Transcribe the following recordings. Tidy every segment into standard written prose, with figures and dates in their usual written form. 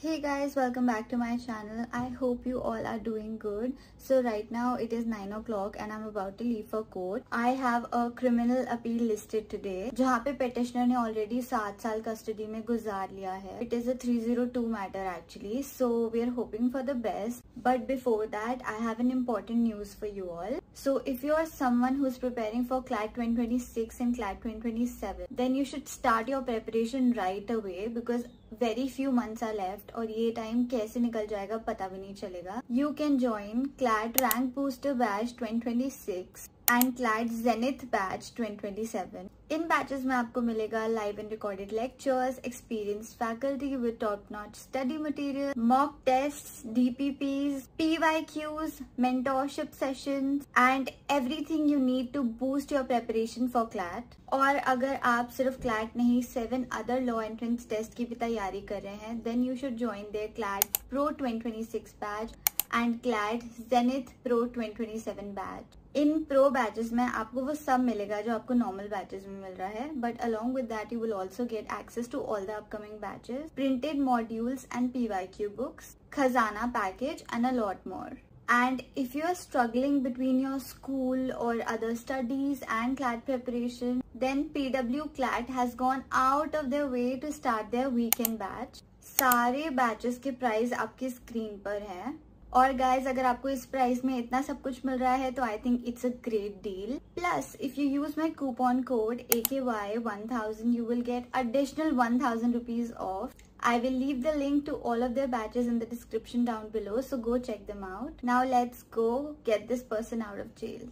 Hey guys, welcome back to my channel. I hope you all are doing good. So right now it is 9 o'clock and I'm about to leave for court. I have a criminal appeal listed today जहाँ पे petitioner ने already 7 साल custody में गुजार लिया है. It is a 302 matter actually. So we are hoping for the best. But before that, I have an important news for you all. So if you are someone who is preparing for CLAT 2026 and CLAT 2027, then you should start your preparation right away because very few months are left और ये time कैसे निकल जाएगा पता भी नहीं चलेगा. You can join CLAT Rank Booster Batch 2026 and CLAT Zenith Batch 2027. In batches में आपको मिलेगा live and recorded lectures, experienced faculty with top notch study material, mock tests, DPPs, PYQs, mentorship sessions and everything you need to boost your preparation for CLAT. और अगर आप सिर्फ CLAT नहीं 7 other law entrance test की भी तैयारी कर रहे हैं, then you should join their CLAT Pro 2026 batch and CLAT Zenith Pro 2027 batch. In pro batches में आपको वो सब मिलेगा जो आपको नॉर्मल बैचेस में मिल रहा है, but along with that you will also get access to all the upcoming batches, printed modules and PYQ books, खजाना package and a lot more. And if you are struggling between your school or other studies and CLAT preparation, then PW CLAT has gone out of their way to start their weekend batch. सारे batches के price आपकी screen पर हैं. और guys अगर आपको इस price में इतना सब कुछ मिल रहा है तो I think it's a great deal. Plus if you use my coupon code AKY1000 you will get additional 1000 rupees off. I will leave the link to all of their batches in the description down below, so go check them out. Now let's go get this person out of jail.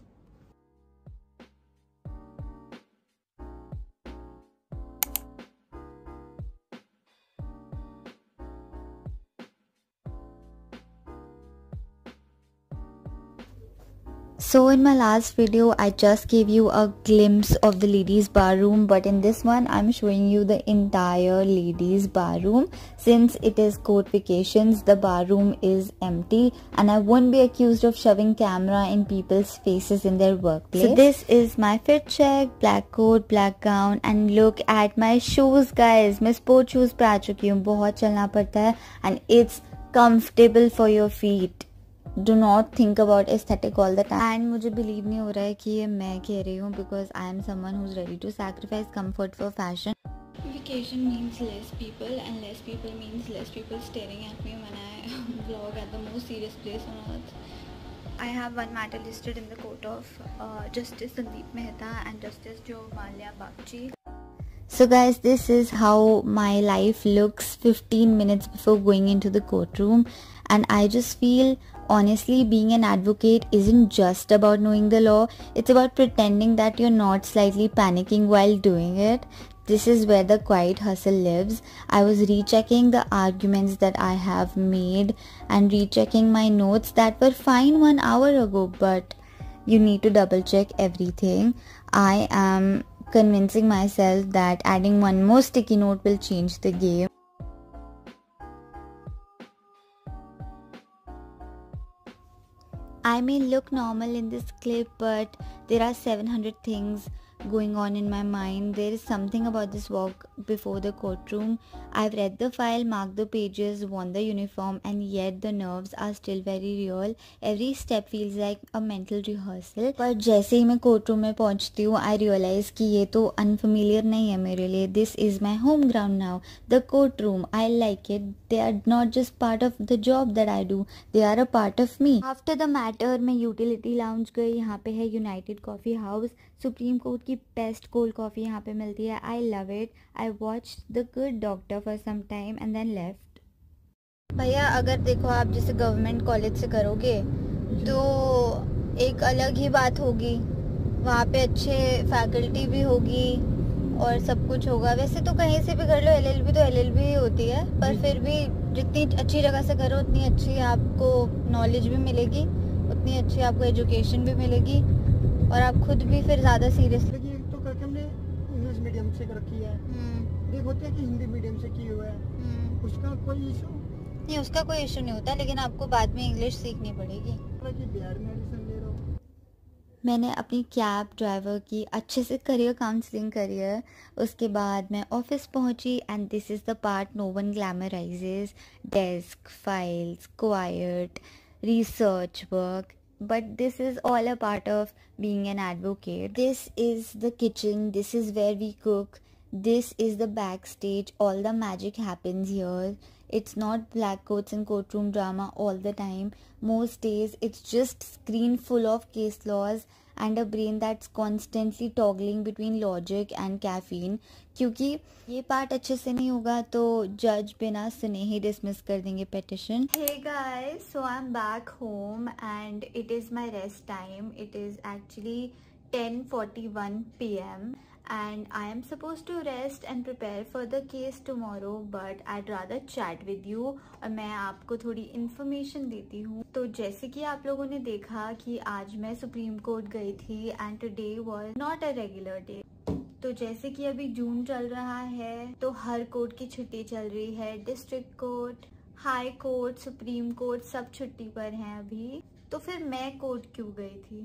So in my last video, I just gave you a glimpse of the ladies bar room, but in this one, I'm showing you the entire ladies bar room. Since it is court vacations, the bar room is empty and I won't be accused of shoving camera in people's faces in their workplace. So this is my fit check, black coat, black gown and look at my shoes guys. मैं sport shoes पे आ चुकी हूँ, बहुत चलना पड़ता है and it's comfortable for your feet. Do not think about aesthetic all the time. And मुझे believe नहीं हो रहा है कि ये मैं कह रही हूँ because I am someone who's ready to sacrifice comfort for fashion. Vacation means less people and less people means less people staring at me when I vlog at the most serious place on earth. I have one matter listed in the court of Justice Sandeep Mehta and Justice Jo Malia Bagchi. So guys, this is how my life looks 15 minutes before going into the courtroom, and I just feel honestly being an advocate isn't just about knowing the law, it's about pretending that you're not slightly panicking while doing it. This is where the quiet hustle lives. I was rechecking the arguments that I have made and rechecking my notes that were fine 1 hour ago, but you need to double check everything. I am convincing myself that adding one more sticky note will change the game. I may look normal in this clip, but there are 700 things going on in my mind. There is something about this walk before the courtroom. I've read the file, marked the pages, worn the uniform, and yet the nerves are still very real. Every step feels like a mental rehearsal. पर जैसे ही मैं courtroom में पहुंचती हूँ, I realize कि ये तो unfamiliar नहीं है मेरे लिए. This is my home ground now. The courtroom, I like it. They are not just part of the job that I do. They are a part of me. After the matter, मैं utility lounge गई. यहाँ पे है United Coffee House. Supreme Court की best cold coffee यहाँ पे मिलती है. I love it. I watch the Good Doctor for some time and then left. भैया अगर देखो आप जैसे गवर्नमेंट कॉलेज से करोगे तो एक अलग ही बात होगी. वहाँ पे अच्छे फैकल्टी भी होगी और सब कुछ होगा. वैसे तो कहीं से भी कर लो, LLB तो LLB ही होती है, पर फिर भी जितनी अच्छी जगह से करो उतनी अच्छी आपको नॉलेज भी मिलेगी, उतनी अच्छी आपको एजुकेशन भी मिलेगी और आप खुद भी फिर ज़्यादा सीरियसली. तो करके हमने इंग्लिश मीडियम से कर किया है. एक होता है कि हिंदी मीडियम से किया हुआ है. उसका कोई इशू नहीं, उसका कोई इशू नहीं होता, लेकिन आपको बाद में इंग्लिश सीखनी पड़ेगी. कि बिहार में एडमिशन ले रहा हूँ. मैंने अपनी कैब ड्राइवर की अच्छे से करियर काउंसलिंग करी है. उसके बाद मैं ऑफिस पहुंची and this is the part no one glamorises. Desk, files, quiet, research work, but this is all a part of being an advocate. This is the kitchen, this is where we cook, this is the backstage, all the magic happens here. It's not black coats and courtroom drama all the time. Most days it's just screen full of case laws and a brain that's constantly toggling between logic and caffeine. क्योंकि ये part अच्छे से नहीं होगा तो जज बिना सुने ही डिसमिस कर देंगे petition. Hey guys, so I'm back home and it is my rest time. It is actually 10:41 p.m. and I am supposed to rest and prepare for the case tomorrow, but I'd rather chat with you और मैं आपको थोड़ी information देती हूँ. तो जैसे कि आप लोगों ने देखा कि आज मैं सुप्रीम कोर्ट गई थी and today was not a regular day. तो जैसे कि अभी जून चल रहा है तो हर कोर्ट की छुट्टी चल रही है. District court, high court, supreme court सब छुट्टी पर हैं अभी. तो फिर मैं कोर्ट क्यों गई थी?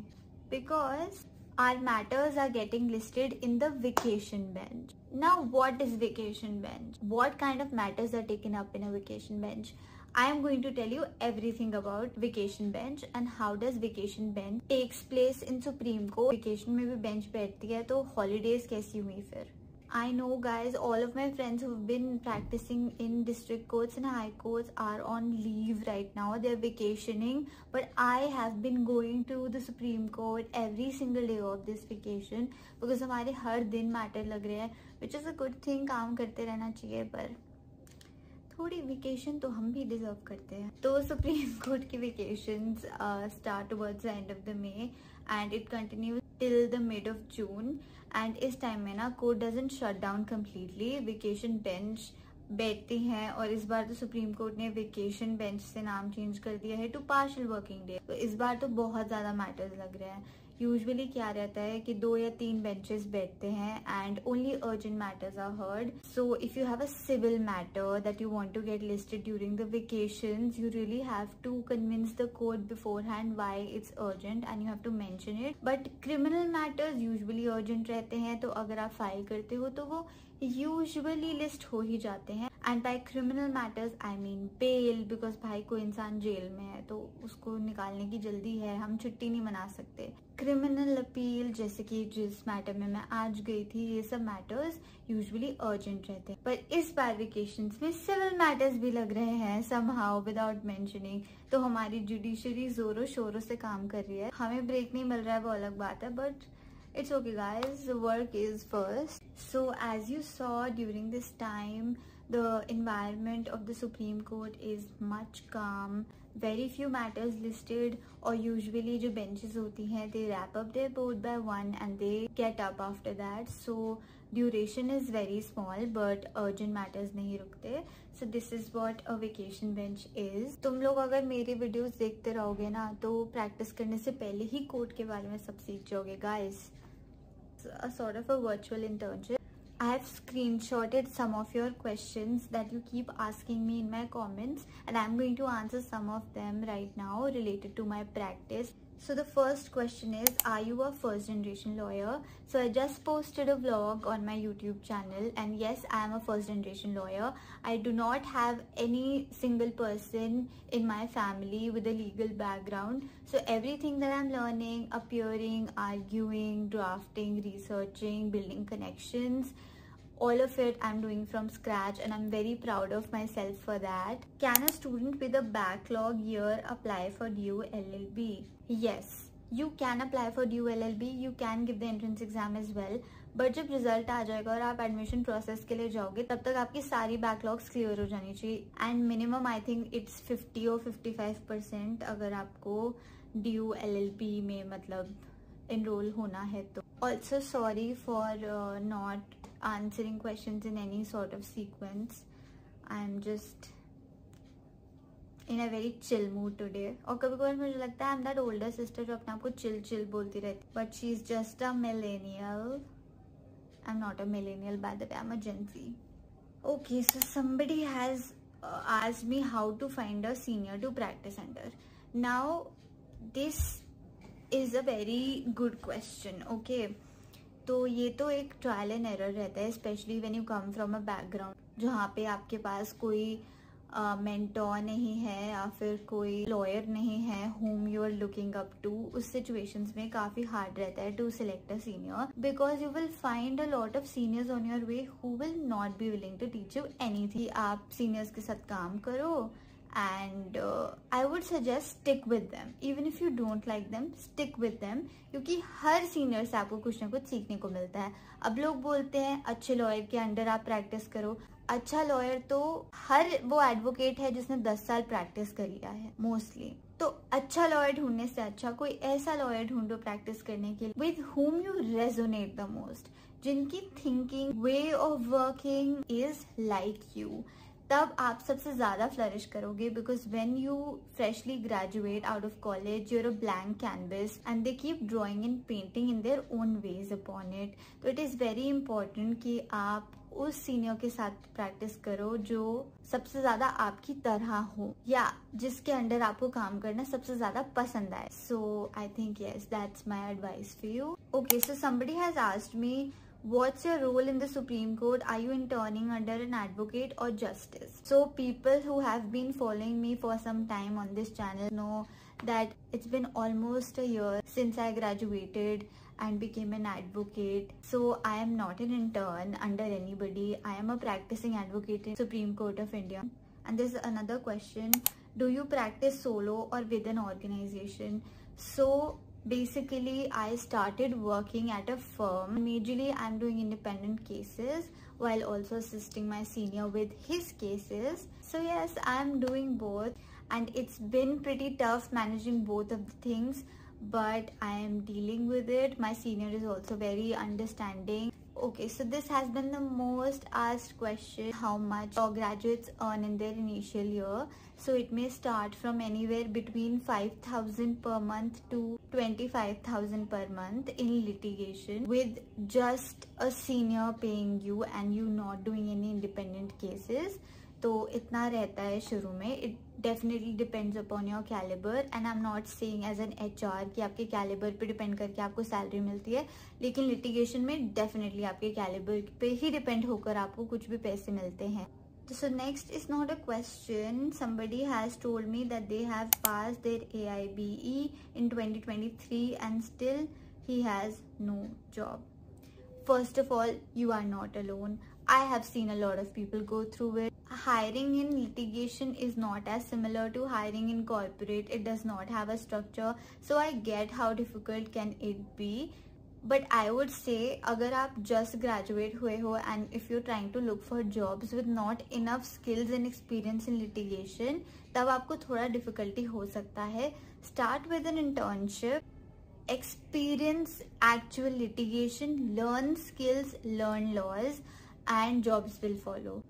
Because our matters are getting listed in the vacation bench. Now what is vacation bench? What kind of matters are taken up in a vacation bench? I am going to tell you everything about vacation bench and how does vacation bench takes place in Supreme Court. Vacation में भी bench बैठती है तो holidays कैसी हुई फिर? I know guys, all of my friends who've been practicing in district courts and high courts are on leave right now. They're vacationing, but I have been going to the Supreme Court every single day of this vacation because हमारे हर दिन matter लग रहे हैं, which is a good thing. काम करते रहना चाहिए पर थोड़ी वेकेशन तो हम भी डिजर्व करते हैं. तो सुप्रीम कोर्ट की vacations start towards the end of the may and it continues till the mid of June. And इस टाइम में ना court doesn't shut down completely. Vacation bench बैठती हैं और इस बार तो सुप्रीम कोर्ट ने वेकेशन बेंच से नाम चेंज कर दिया है टू पार्शियल वर्किंग डे. तो इस बार तो बहुत ज्यादा मैटर्स लग रहे हैं. यूजुअली क्या रहता है कि 2 या 3 बेंचेस बैठते हैं and only urgent matters are heard. So if you have a civil matter that you want to get listed during the vacations, you really have to convince the court beforehand why it's urgent and you have to mention it. But criminal matters usually urgent रहते हैं तो अगर आप file करते हो तो वो usually list हो ही जाते हैं. And by criminal matters I mean bail, because भाई कोई इंसान जेल में है तो उसको निकालने की जल्दी है, हम छुट्टी नहीं मना सकते. क्रिमिनल अपील जैसे कि जिस मैटर में मैं आज गई थी, ये सब मैटर्स यूजुअली अर्जेंट रहते हैं. पर इस बार वेकेशंस में सिविल मैटर्स भी लग रहे हैं समहाउ विदाउट मेंशनिंग. तो हमारी जुडिशरी जोरों शोरों से काम कर रही है. हमें ब्रेक नहीं मिल रहा है वो अलग बात है, but it's okay guys, the work is first. So as you saw during this time, the environment of the Supreme Court is much calm. Very few matters listed, or usually जो benches होती हैं they wrap up their board by 1 and they get up after that. So duration is very small but urgent matters नहीं रुकते. So this is what a vacation bench is. तुम लोग अगर मेरे videos देखते रहोगे ना तो practice करने से पहले ही कोर्ट के बारे में सब सीख जाओगे guys. A sort of a virtual internship. I have screenshotted some of your questions that you keep asking me in my comments and I'm going to answer some of them right now related to my practice. So the first question is, are you a first generation lawyer? So I just posted a vlog on my YouTube channel and yes, I am a first generation lawyer. I do not have any single person in my family with a legal background. So everything that I'm learning, appearing, arguing, drafting, researching, building connections, all of it I'm doing from scratch and I'm very proud of myself for that. Can a student with a backlog year apply for DU LLB? Yes, you can apply for DU LLB. You can give the entrance exam as well. But जब result आ जाएगा और आप admission process के लिए जाओगे तब तक आपकी सारी बैकलॉग्स क्लियर हो जानी चाहिए. And minimum I think it's 50 और 55% अगर आपको DU LLB में मतलब एनरोल होना है तो. Also sorry for not answering questions in any sort of sequence. I'm just in a very chill mood today. और कभी कभी मुझे लगता है I'm that older sister जो अपने आप को chill बोलती रहती. But she's just a millennial. I'm not a millennial by the way, I'm a Gen Z. Okay, so somebody has asked me how to find a senior to practice under. Now this is a very good question. Okay, तो ये तो एक trial and error रहता है, specially when you come from a background जहाँ पे आपके पास कोई मेंटोर नहीं है या फिर कोई लॉयर नहीं है whom you are looking up to. उस सिचुएशंस में काफी हार्ड रहता है to select a senior because you will find a lot of seniors on your way who will not be willing to teach you anything. आप seniors के साथ काम करो and I would suggest stick with them even if you don't like them, stick with them क्योंकि हर senior से आपको कुछ ना कुछ सीखने को मिलता है. अब लोग बोलते हैं अच्छे लॉयर के अंडर आप प्रैक्टिस करो. अच्छा लॉयर तो हर वो एडवोकेट है जिसने 10 साल प्रैक्टिस कर लिया है मोस्टली. तो अच्छा लॉयर ढूंढने से अच्छा कोई ऐसा लॉयर ढूंढो प्रैक्टिस करने के लिए with whom you resonate the most, जिनकी thinking way of working is like you. तब आप सबसे ज्यादा फ्लरिश करोगे because when you freshly graduate out of college you're a blank canvas and they keep drawing and painting in their own ways upon it. तो it is very important कि आप उस senior के साथ प्रैक्टिस करो जो सबसे ज्यादा आपकी तरह हो या जिसके अंडर आपको काम करना सबसे ज्यादा पसंद आए. So I think yes, that's my advice for you. Okay, so somebody has asked me, what's your role in the Supreme Court? Are you interning under an advocate or justice? So people who have been following me for some time on this channel know that it's been almost a year since I graduated and became an advocate. So I am not an intern under anybody. I am a practicing advocate in Supreme Court of India. And there's another question, do you practice solo or with an organization? So basically I started working at a firm. Majorly I'm doing independent cases while also assisting my senior with his cases. So yes, I'm doing both and it's been pretty tough managing both of the things, but I am dealing with it. My senior is also very understanding. Okay, so this has been the most asked question, how much graduates earn in their initial year. So it may start from anywhere between 5,000 per month to 25,000 per month in litigation with just a senior paying you and you not doing any independent cases. तो इतना रहता है शुरू में. It definitely depends upon your calibre and I am not saying as an HR कि आपके calibre पे depend करके आपको सैलरी मिलती है, लेकिन लिटिगेशन में डेफिनेटली आपके कैलिबर पे ही डिपेंड होकर आपको कुछ भी पैसे मिलते हैं. So next is not a question. Somebody has told me that they have passed their AIBE in 2023 and still he has no job. First of all, you are not alone. I have seen a lot of people go through it. Hiring in litigation is not as similar to hiring in corporate. It does not have a structure. So I get how difficult can it be. But I would say अगर आप just graduate हुए हो and if you're trying to look for jobs with not enough skills and experience in litigation, तब आपको थोड़ा difficulty हो सकता है. Start with an internship. Experience actual litigation, learn skills, learn laws, and jobs will follow.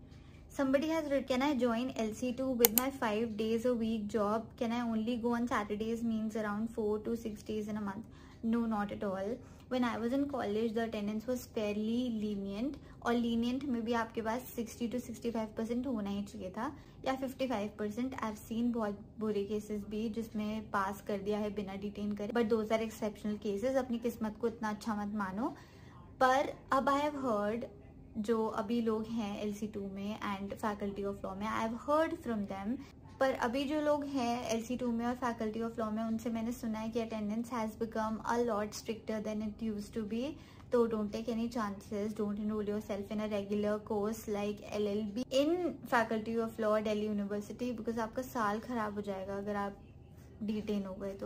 Somebody has written, can I join LC2 with my 5 days a week job? Can I only go on Saturdays, means around 4 to 6 days in a month? No, not at all. When I was in college, the attendance was fairly lenient. और lenient में भी आपके पास 60 to 65% होना ही चाहिए था या 55%. I've seen बहुत बुरे केसेस भी जिसमें पास कर दिया है बिना डिटेन करे, but those are exceptional cases. अपनी किस्मत को इतना अच्छा मत मानो. पर अब I have heard जो अभी लोग हैं LC2 में एंड फैकल्टी ऑफ लॉ में, I have heard from them. पर अभी जो लोग हैं LC2 में और फैकल्टी ऑफ लॉ में, उनसे मैंने सुना है कि attendance has become a lot stricter than it used to be. तो don't take any chances, don't enrol yourself in a regular course like LLB in faculty of law Delhi university because आपका साल खराब हो जाएगा अगर आप डिटेन हो गए तो.